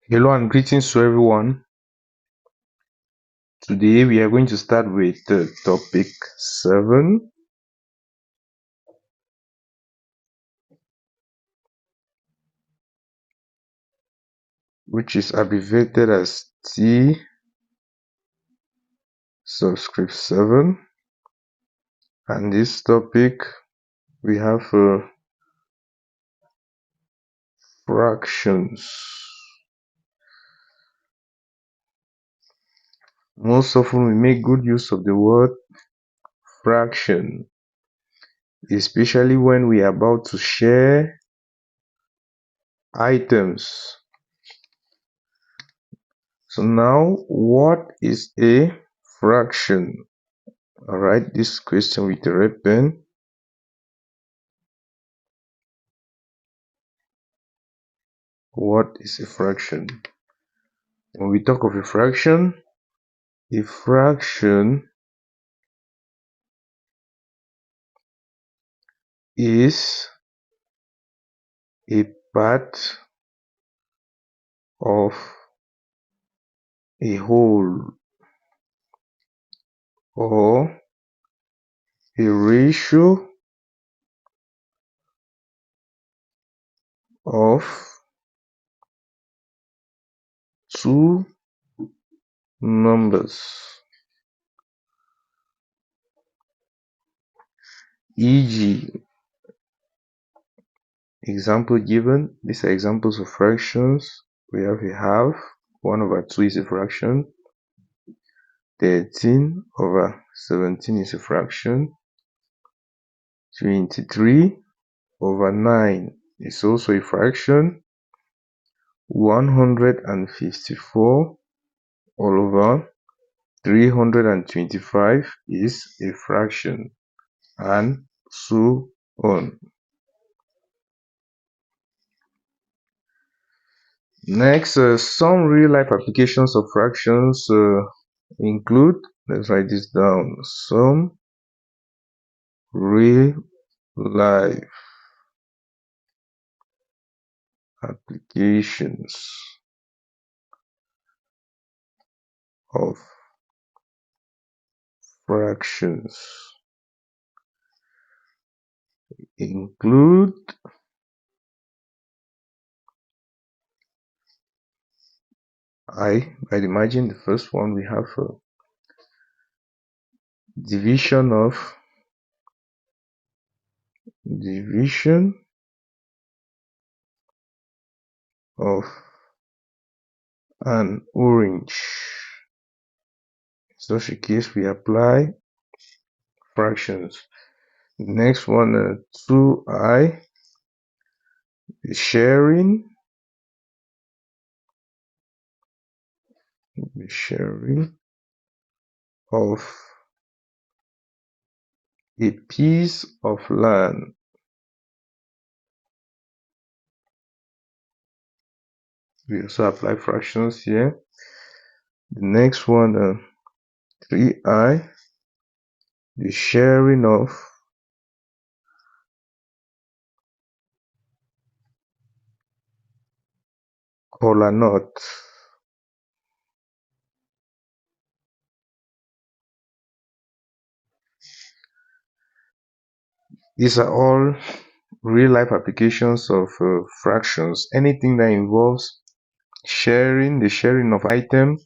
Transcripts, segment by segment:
Hello and greetings to everyone. Today we are going to start with topic 7, which is abbreviated as T subscript 7. And this topic we have fractions. Most often we make good use of the word fraction, especially when we are about to share items. So now, what is a fraction? I'll write this question with a red pen. What is a fraction? When we talk of a fraction is a part of a whole or a ratio of two numbers, e.g. example given. These are examples of fractions. We have a half, 1/2 is a fraction, 13/17 is a fraction, 23/9 is also a fraction, 154 all over 325 is a fraction, and so on. Next, some real-life applications of fractions include, let's write this down, some real-life applications of fractions include I'd imagine the first one we have division of an orange. In such a case, we apply fractions. The next one, 2i, the sharing of a piece of land. We also apply fractions here. The next one, 3i, the sharing of kola nut. These are all real-life applications of fractions. Anything that involves the sharing of items,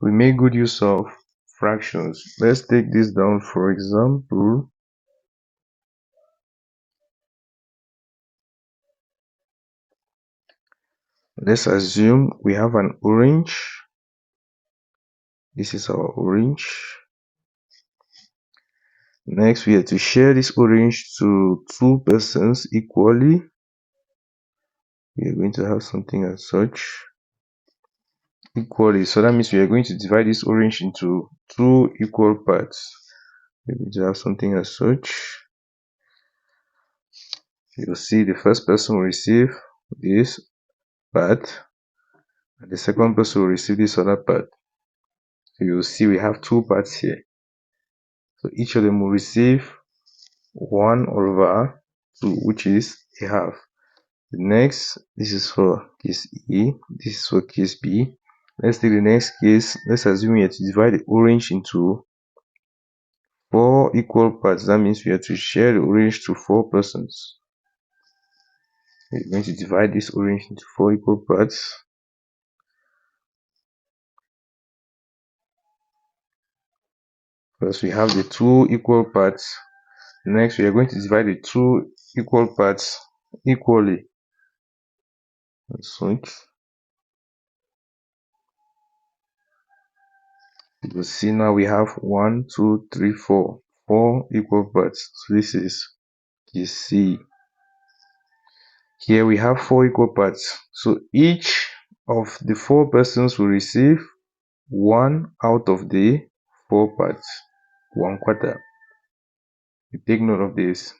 we make good use of fractions. Let's take this down. For example, let's assume we have an orange. This is our orange. Next, we have to share this orange to 2 persons equally. We are going to have something as such, equally. So that means we are going to divide this orange into 2 equal parts. We are going to have something as such. You'll see the first person will receive this part, and the second person will receive this other part. So you'll see we have 2 parts here. So each of them will receive 1/2, which is a half. The next, this is for case E, this is for case B. Let's take the next case. Let's assume we have to divide the orange into 4 equal parts. That means we have to share the orange to 4 persons. We're going to divide this orange into 4 equal parts. First, we have the 2 equal parts. Next, we are going to divide the 2 equal parts equally. So you will see now we have 1, 2, 3, 4. 4 equal parts. So this is case C. Here we have 4 equal parts. So each of the 4 persons will receive 1 out of the 4 parts, 1/4. You take note of this.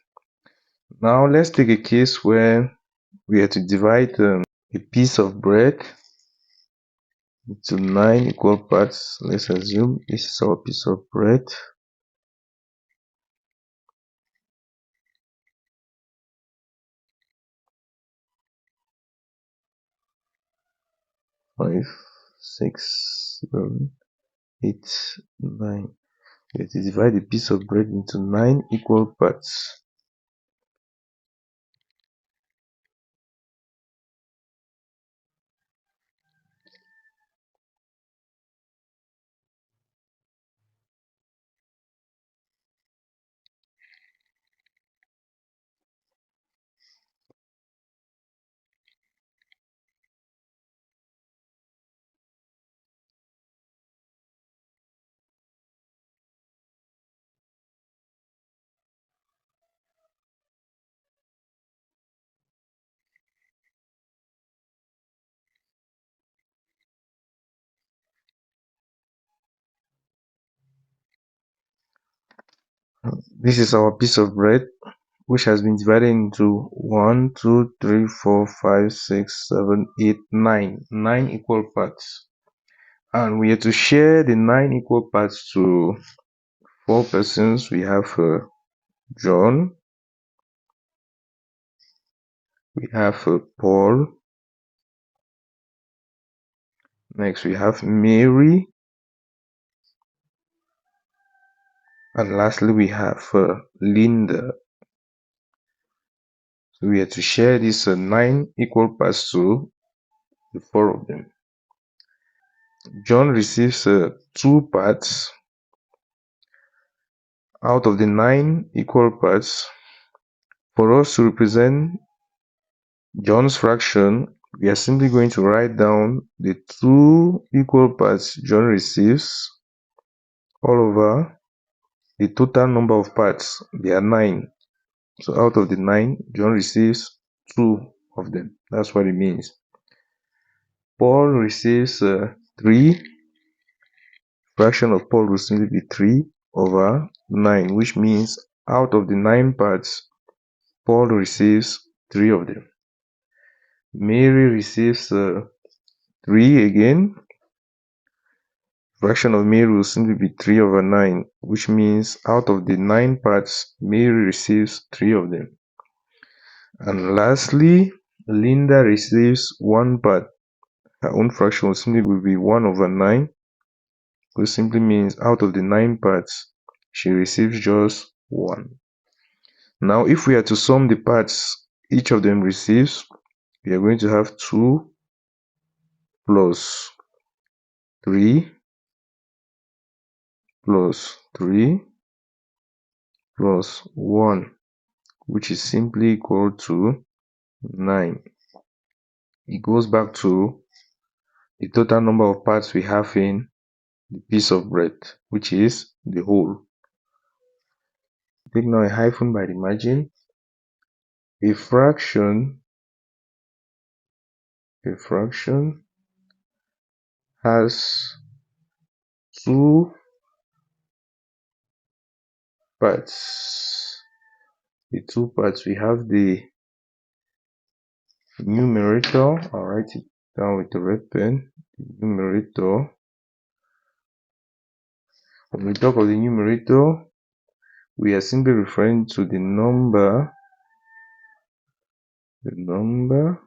Now let's take a case where we have to divide a piece of bread into 9 equal parts. Let's assume this is our piece of bread. Five, 6, 7, 8, 9. We have to divide a piece of bread into 9 equal parts. This is our piece of bread, which has been divided into 1, 2, 3, 4, 5, 6, 7, 8, 9. 9 equal parts. And we have to share the 9 equal parts to 4 persons. We have John, we have Paul, next we have Mary, and lastly we have Linda. So we have to share these 9 equal parts to the 4 of them. John receives 2 parts out of the 9 equal parts. For us to represent John's fraction, we are simply going to write down the 2 equal parts John receives all over the total number of parts. They are 9. So out of the 9, John receives 2 of them. That's what it means. Paul receives 3. Fraction of Paul will simply be 3 over 9, which means out of the 9 parts, Paul receives 3 of them. Mary receives 3 again. Fraction of Mary will simply be 3 over 9, which means out of the 9 parts, Mary receives 3 of them. And lastly, Linda receives 1 part. Her own fraction will simply be 1 over 9, which simply means out of the 9 parts, she receives just 1. Now, if we are to sum the parts each of them receives, we are going to have 2 plus 3 plus 3 plus 1, which is simply equal to 9. It goes back to the total number of parts we have in the piece of bread, which is the whole. Take now a hyphen by the margin. A fraction has 2 parts. The 2 parts, we have the numerator. I'll write it down with a red pen. The numerator. When we talk of the numerator, we are simply referring to the number the number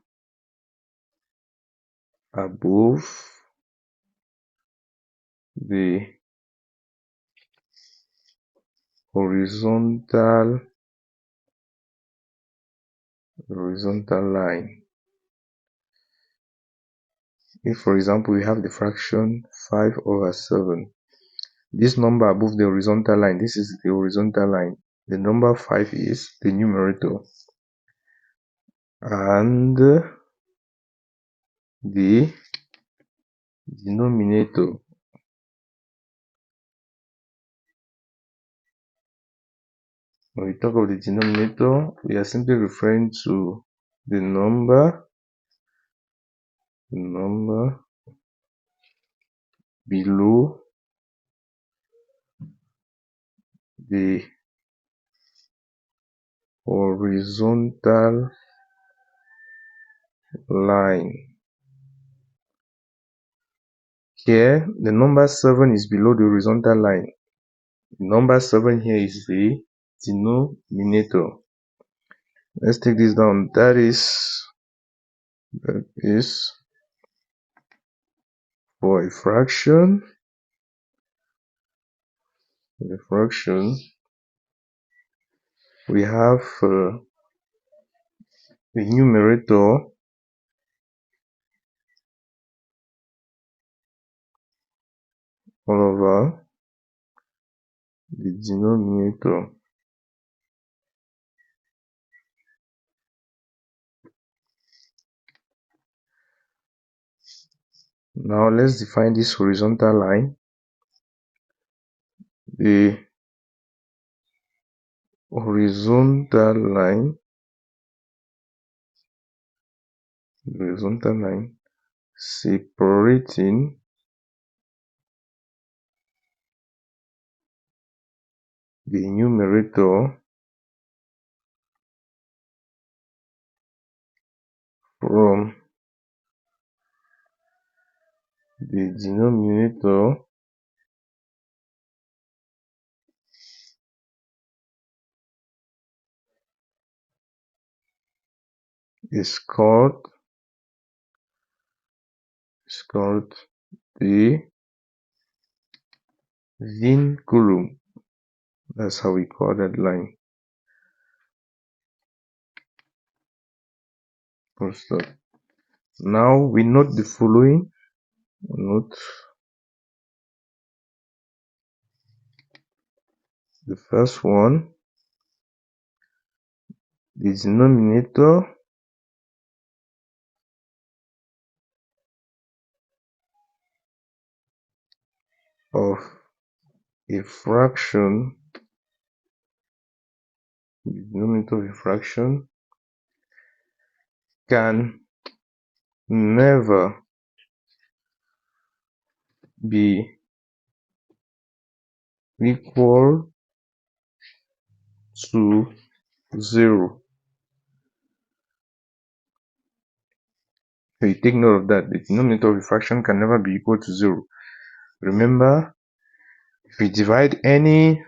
above the horizontal line. If, for example, we have the fraction 5/7, this number above the horizontal line, this is the horizontal line. The number 5 is the numerator, and the denominator. When we talk of the denominator, we are simply referring to the number below the horizontal line. Here, the number 7 is below the horizontal line. The number 7 here is the denominator. Let's take this down. That is for a fraction. We have the numerator all over the denominator. Now let's define this horizontal line. The horizontal line separating the numerator from the denominator is called the vinculum. That's how we call that line. Now we note the following. Note the first one. The denominator of a fraction can never be equal to 0. So you take note of that. The denominator of a fraction can never be equal to 0. Remember, if we divide any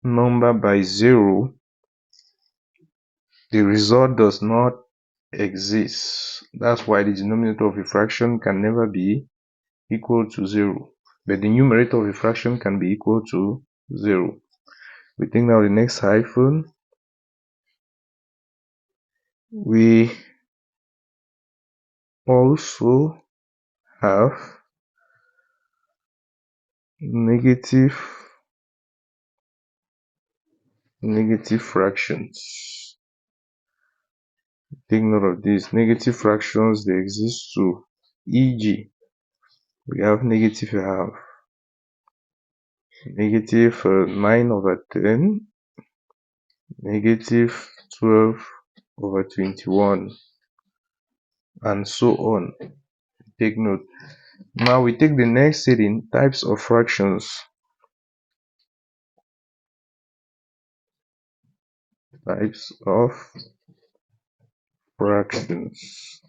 number by 0, the result does not exist. That's why the denominator of a fraction can never be equal to 0. But the numerator of a fraction can be equal to 0. We take now the next hyphen. We also have negative fractions. Take note of this. Negative fractions, they exist too. E.g., we have negative 9/10, negative 12/21, and so on. Take note. Now we take the next heading, types of fractions. Types of fractions.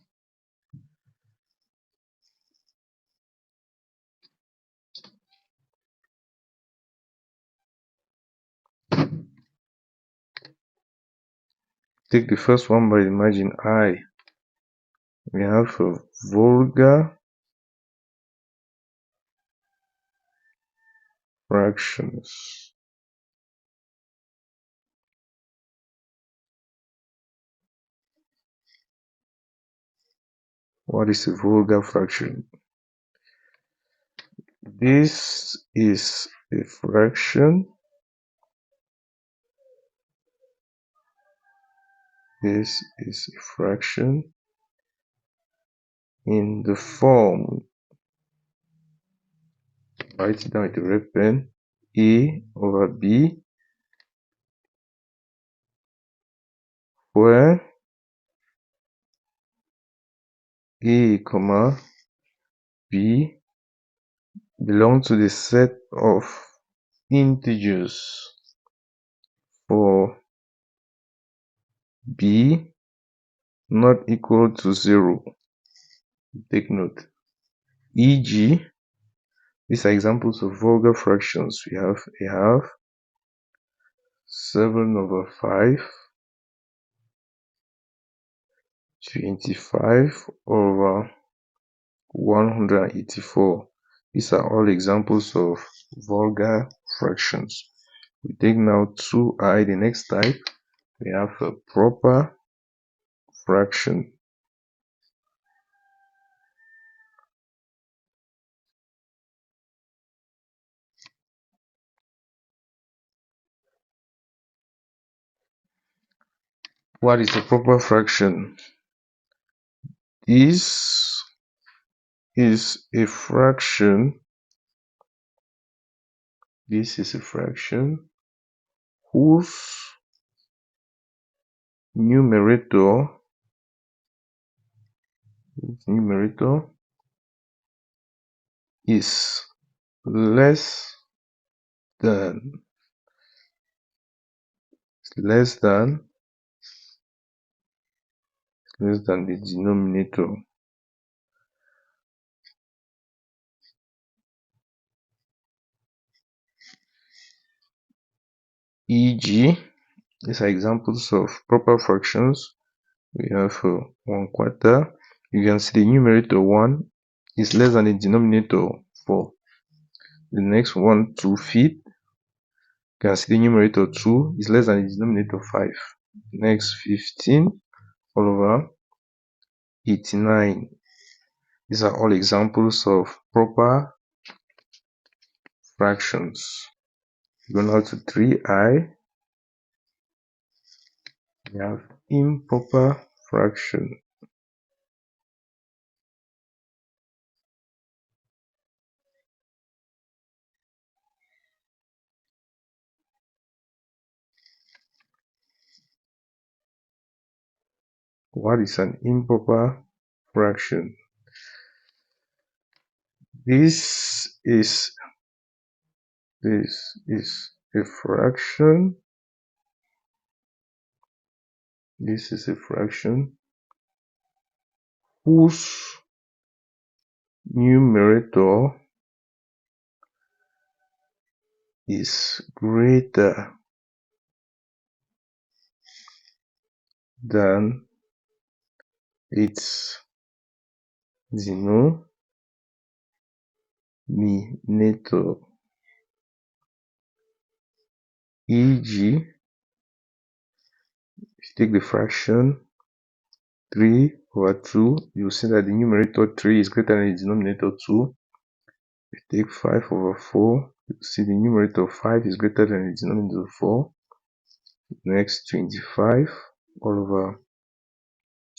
Take the first one by the margin I. We have vulgar fractions. What is a vulgar fraction? This is a fraction. This is a fraction in the form, write it down with a red pen, a over b, where a comma b belong to the set of integers for b not equal to 0. Take note. E.g., these are examples of vulgar fractions. We have 7 over 5, 25 over 184. These are all examples of vulgar fractions. We take now 2i, the next type. We have a proper fraction. What is a proper fraction? This is a fraction. This is a fraction whose numerator is less than the denominator. E.g., these are examples of proper fractions. We have 1/4. You can see the numerator 1 is less than the denominator 4. The next one, 2/5. You can see the numerator 2 is less than the denominator 5. Next, 15 all over 89. These are all examples of proper fractions. Go now to 3i. We have improper fraction. What is an improper fraction? This is a fraction. This is a fraction whose numerator is greater than its denominator. E.g., if you take the fraction 3 over 2, you will see that the numerator 3 is greater than the denominator 2. If you take 5 over 4, you will see the numerator 5 is greater than the denominator 4. Next, 25 all over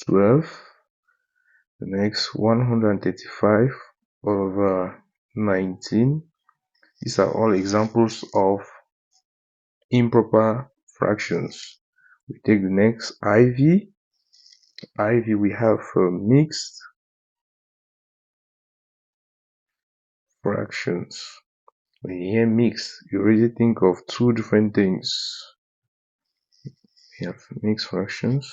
12. The next, 135 all over 19. These are all examples of improper fractions. We take the next, IV. IV, we have mixed fractions. When you hear mixed, you already think of two different things. We have mixed fractions.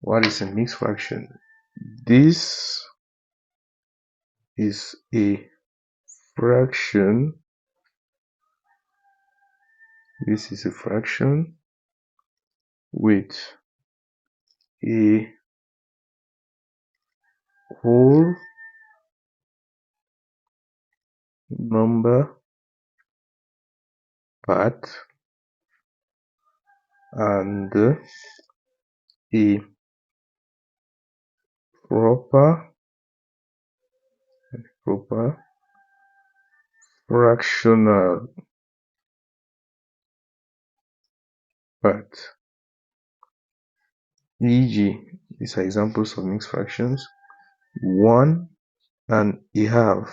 What is a mixed fraction? This is a fraction This is a fraction with a whole number part and a proper fractional part. E.g., these are examples of mixed fractions. 1.5.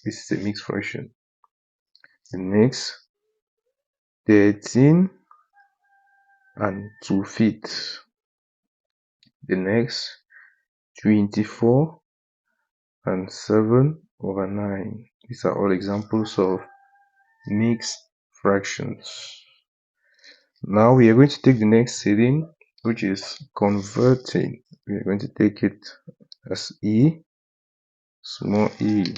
This is a mixed fraction. The next, 13 and 2/5. The next, 24 and 7/9. These are all examples of mixed fractions. Now we are going to take the next setting, which is converting. We are going to take it as e, small e.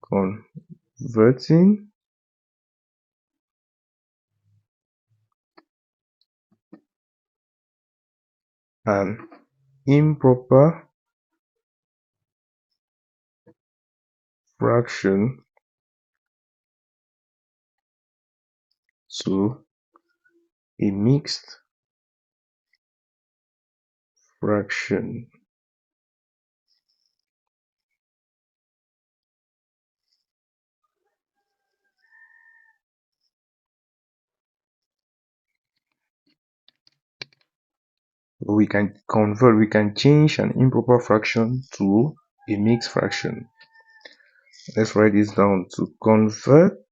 Converting an improper fraction to a mixed fraction. We can change an improper fraction to a mixed fraction. Let's write this down. To convert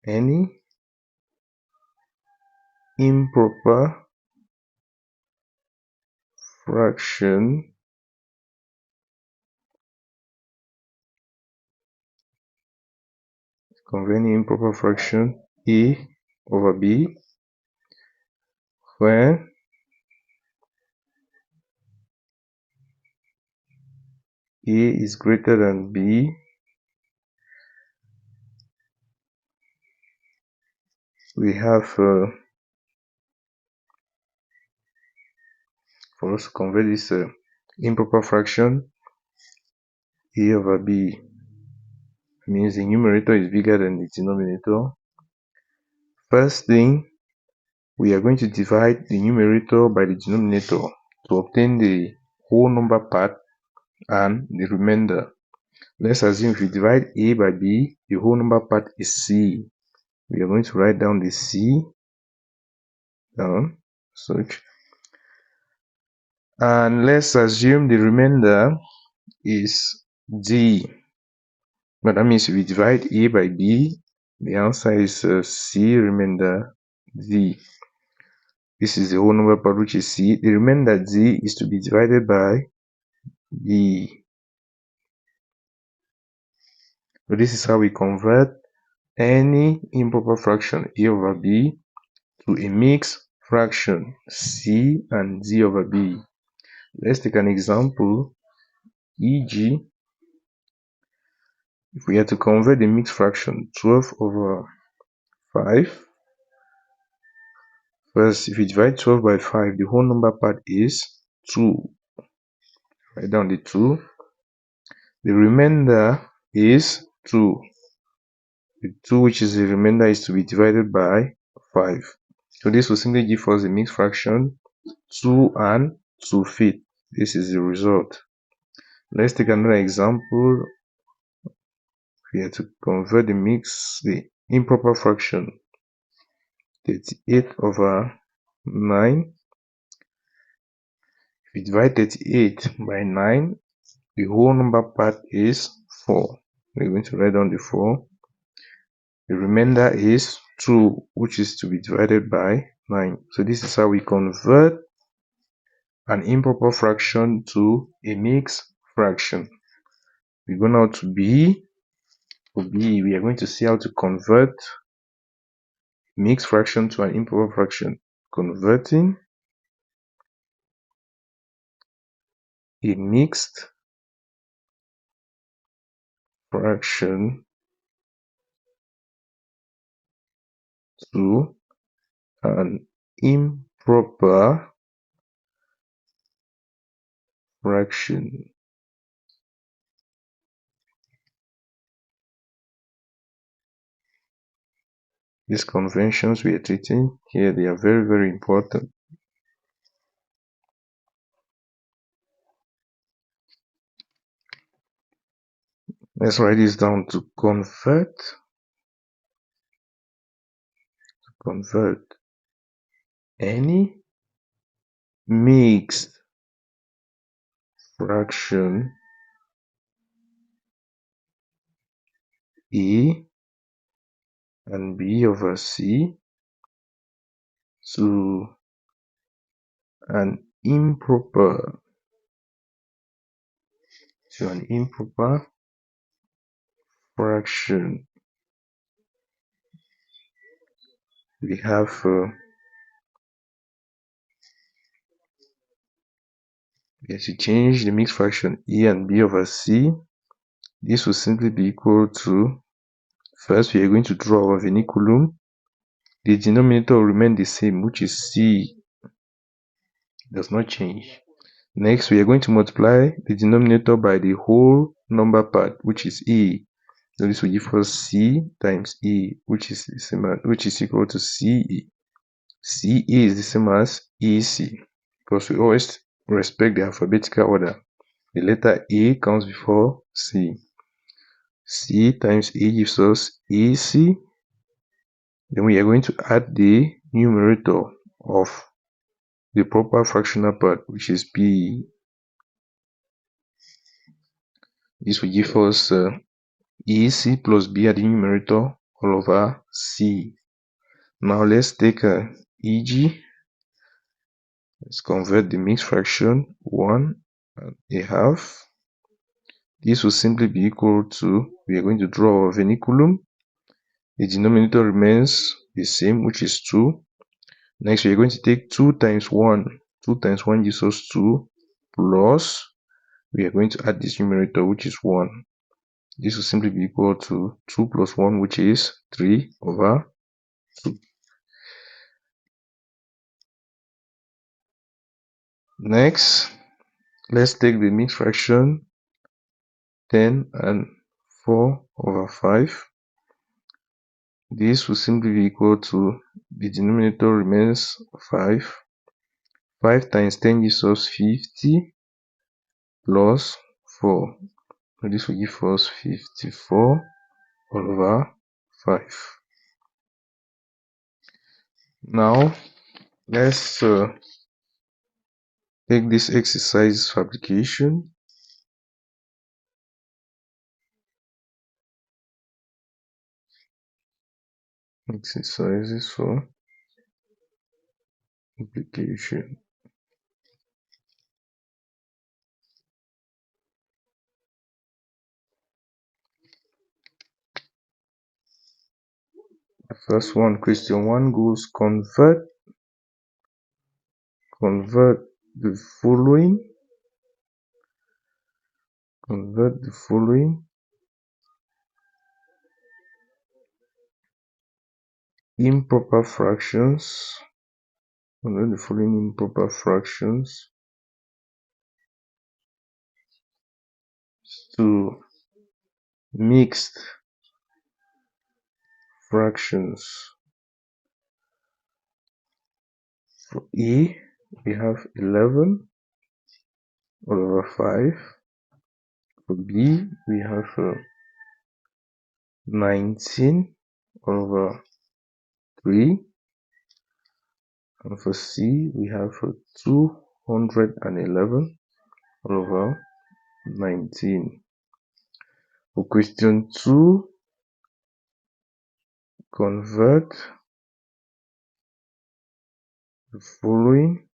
any improper fraction a over b when a is greater than b, we have for us to convert this improper fraction a over b means the numerator is bigger than the denominator. First thing, we are going to divide the numerator by the denominator to obtain the whole number part and the remainder. Let's assume if we divide a by b, the whole number part is c. We are going to write down the c down, such. And let's assume the remainder is d. But that means if we divide a by b, the answer is c remainder d. This is the whole number part, which is c. The remainder d is to be divided by b. So this is how we convert any improper fraction a over b to a mixed fraction c and d over b. Let's take an example. E.g., if we are to convert the mixed fraction 12 over 5, first, if we divide 12 by 5, the whole number part is 2. Write down the 2. The remainder is 2. The 2, which is the remainder, is to be divided by 5. So this will simply give us a mixed fraction 2 and 2/5. This is the result. Let's take another example. We have to convert the improper fraction 38 over 9. If we divide 38 by 9, the whole number part is 4. We're going to write down the 4. The remainder is 2, which is to be divided by 9. So this is how we convert an improper fraction to a mixed fraction. We go now to b. For b, we are going to see how to convert mixed fraction to an improper fraction. Converting a mixed fraction to an improper fraction. These conventions we are treating here, they are very, very important. Let's write this down. To convert any mixed fraction A and B over C to an improper fraction. We have to change the mixed fraction A and B over C. This will simply be equal to, first we are going to draw our vinculum. The denominator will remain the same, which is C. Does not change. Next, we are going to multiply the denominator by the whole number part, which is E. So this will give us C times E, which is equal to CE. CE is the same as EC, because we always respect the alphabetical order. The letter A comes before C. C times E gives us EC. Then we are going to add the numerator of the proper fractional part, which is B. This will give us EC plus B at the numerator all over C. Now let's take EG. Let's convert the mixed fraction 1/2. This will simply be equal to, we are going to draw our vinculum. The denominator remains the same, which is 2. Next, we are going to take 2 times 1. 2 times 1 gives us 2, plus we are going to add this numerator, which is 1. This will simply be equal to 2 plus 1, which is 3 over 2. Next, let's take the mixed fraction 10 and 4 over 5. This will simply be equal to, the denominator remains 5. 5 times 10 gives us 50 plus 4. So this will give us 54 all over 5. Now, let's take this exercise for application. Exercises for application. The first one, question 1 goes, convert the following improper fractions to mixed fractions. For A, we have 11 all over 5. For B, we have 19 all over 3. And for C, we have 211 all over 19. For question 2, convert the following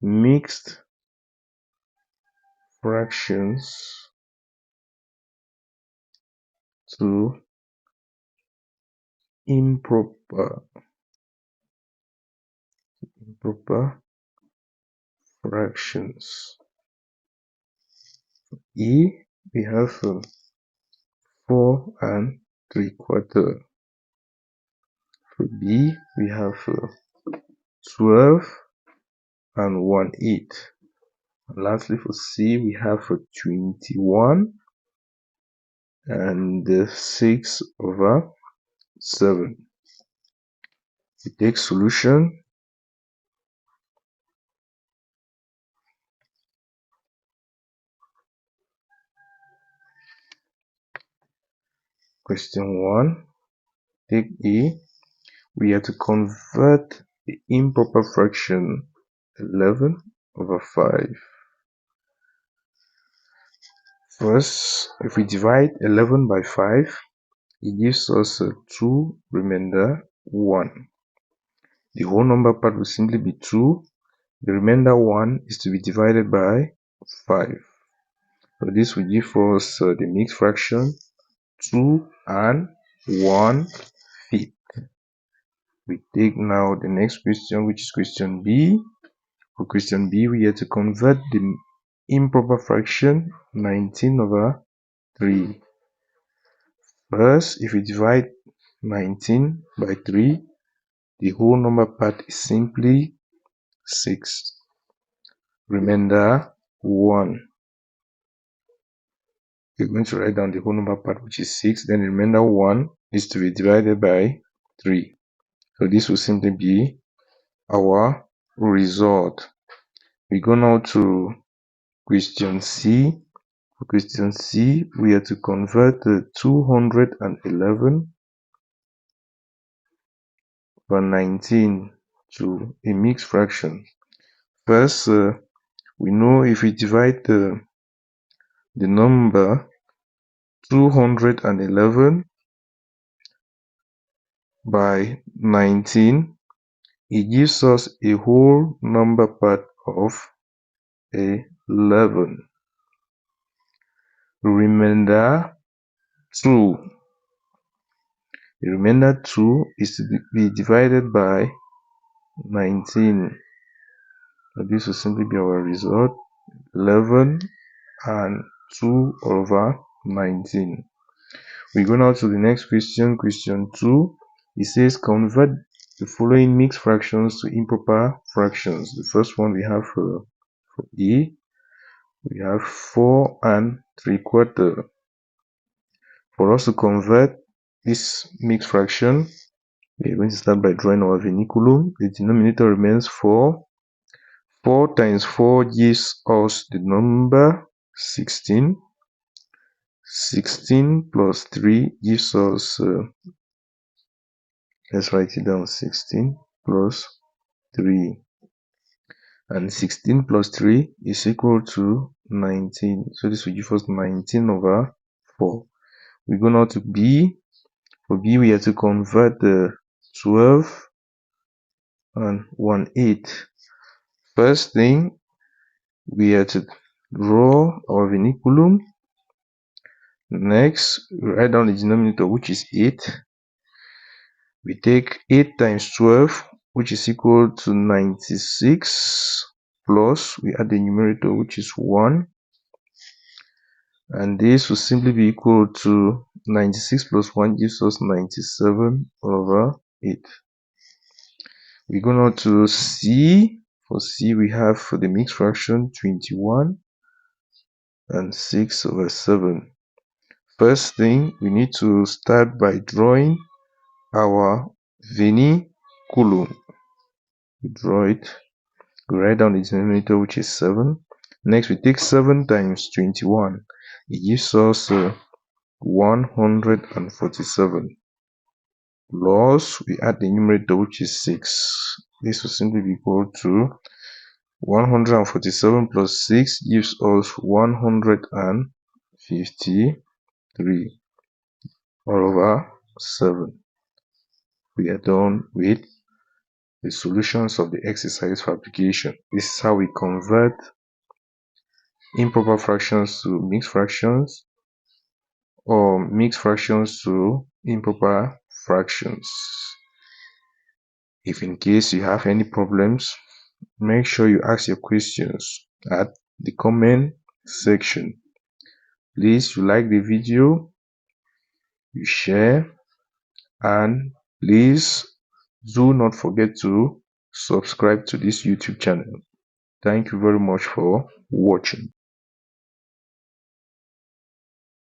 mixed fractions to improper fractions. E, we have 4 and 3/4. For B, we have 12 and 1/8. And lastly, for C, we have 21 and 6/7. We take solution. Question 1. Take A. We have to convert the improper fraction 11/5. First, if we divide 11 by 5, it gives us 2 remainder 1. The whole number part will simply be 2. The remainder 1 is to be divided by 5. So this will give us the mixed fraction 2 and 1/5. We take now the next question, which is question B. For question B, we have to convert the improper fraction 19/3. First, if we divide 19 by 3, the whole number part is simply 6. Remainder 1. We're going to write down the whole number part, which is 6. Then the remainder 1 is to be divided by 3. So this will simply be our result. We go now to question C. For question C, we have to convert 211/19 to a mixed fraction. First, we know if we divide the number 211 by 19, it gives us a whole number part of 11. Remainder 2. The remainder 2 is to be divided by 19. So this will simply be our result, 11 and 2/19. We go now to the next question, question 2. It says convert the following mixed fractions to improper fractions. The first one we have for E, we have 4 and 3/4. For us to convert this mixed fraction, we are going to start by drawing our vinculum. The denominator remains 4. 4 times 4 gives us the number 16. 16 plus 3 gives us, let's write it down, 16 plus 3. And 16 plus 3 is equal to 19. So this will give us 19/4. We go now to B. For B, we have to convert the 12 and 1/8. First thing, we have to draw our vinculum. Next, we write down the denominator, which is 8. We take 8 times 12, which is equal to 96, plus we add the numerator, which is 1. And this will simply be equal to 96 plus 1 gives us 97/8. We go now to C. For C, we have for the mixed fraction 21 and 6/7. First thing, we need to start by drawing our vinculum. We draw it. We write down the denominator, which is 7. Next, we take 7 times 21. It gives us 147. Plus, we add the numerator, which is 6. This will simply be equal to 147 plus 6 gives us 153 all over 7. We are done with the solutions of the exercise for application. This is how we convert improper fractions to mixed fractions, or mixed fractions to improper fractions. If in case you have any problems, make sure you ask your questions at the comment section. Please, you like the video, you share, and please do not forget to subscribe to this YouTube channel. Thank you very much for watching.